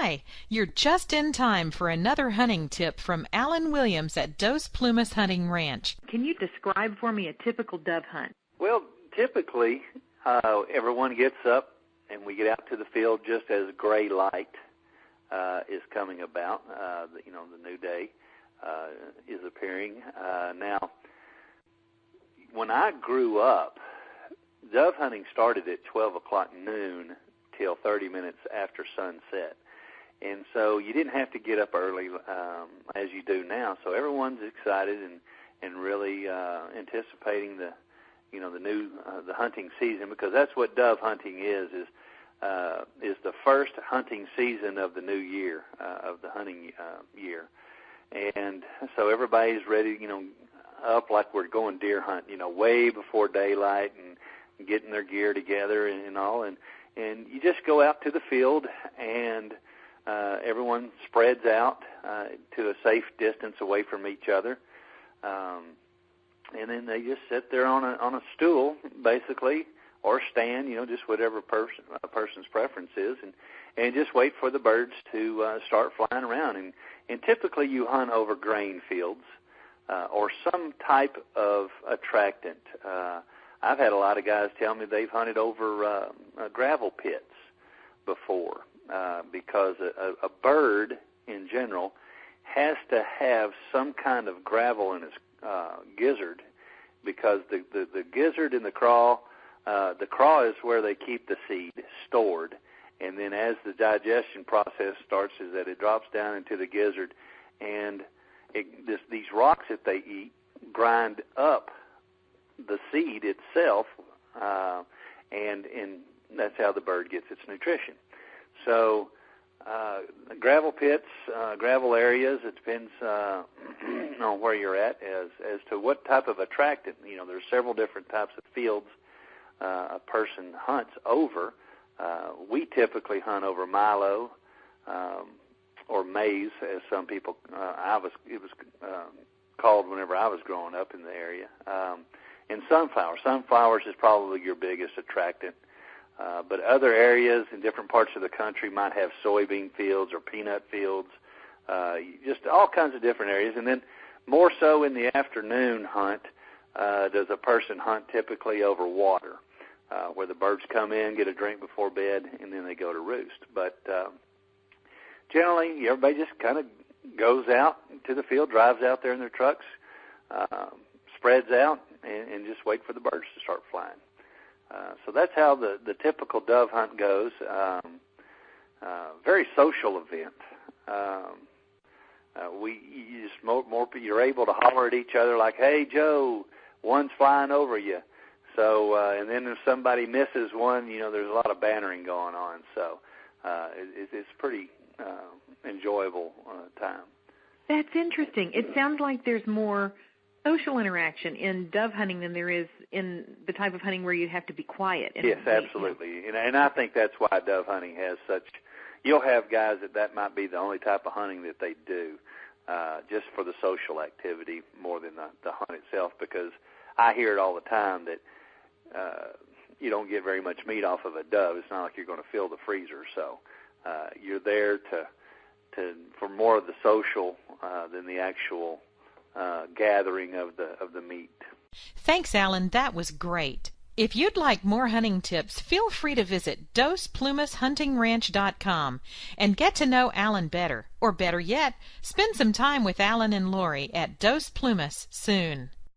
Hi! You're just in time for another hunting tip from Alan Williams at Dos Plumas Hunting Ranch. Can you describe for me a typical dove hunt? Well, typically, everyone gets up and we get out to the field just as gray light is coming about. The new day is appearing. Now, when I grew up, dove hunting started at 12 o'clock noon till 30 minutes after sunset. And so you didn't have to get up early as you do now. So everyone's excited and really anticipating the hunting season, because that's what dove hunting is the first hunting season of the new year, of the hunting year. And so everybody's ready, up like we're going deer hunt, way before daylight and getting their gear together and all. And you just go out to the field and everyone spreads out to a safe distance away from each other. And then they just sit there on a stool, basically, or stand, just whatever a person's preference is, and just wait for the birds to start flying around. And typically you hunt over grain fields or some type of attractant. I've had a lot of guys tell me they've hunted over gravel pits before because a bird in general has to have some kind of gravel in its gizzard, because the gizzard and the craw is where they keep the seed stored, and then as the digestion process starts, is that it drops down into the gizzard, and these rocks that they eat grind up the seed itself, and that's how the bird gets its nutrition. So gravel pits, gravel areas, it depends on where you're at as to what type of attractant. There's several different types of fields a person hunts over. We typically hunt over milo or maize, as some people, it was called whenever I was growing up in the area. And sunflower. Sunflowers is probably your biggest attractant. But other areas in different parts of the country might have soybean fields or peanut fields, just all kinds of different areas. And then more so in the afternoon hunt, does a person hunt typically over water, where the birds come in, get a drink before bed, and then they go to roost. But generally, everybody just kind of goes out to the field, drives out there in their trucks, spreads out, and just wait for the birds to start flying. So that's how the typical dove hunt goes. Very social event. You're able to holler at each other like, "Hey, Joe, one's flying over you." So and then if somebody misses one, there's a lot of bantering going on. So it's pretty enjoyable time. That's interesting. It sounds like there's more social interaction in dove hunting than there is in the type of hunting where you have to be quiet. Yes, absolutely. And I think that's why dove hunting has such, you'll have guys that might be the only type of hunting that they do, just for the social activity more than the hunt itself, because I hear it all the time that you don't get very much meat off of a dove. It's not like you're going to fill the freezer. So you're there for more of the social than the actual gathering of the meat. Thanks, Alan. That was great. If you'd like more hunting tips, feel free to visit DosPlumasHuntingRanch.com and get to know Alan better. Or better yet, spend some time with Alan and Lori at Dos Plumas soon.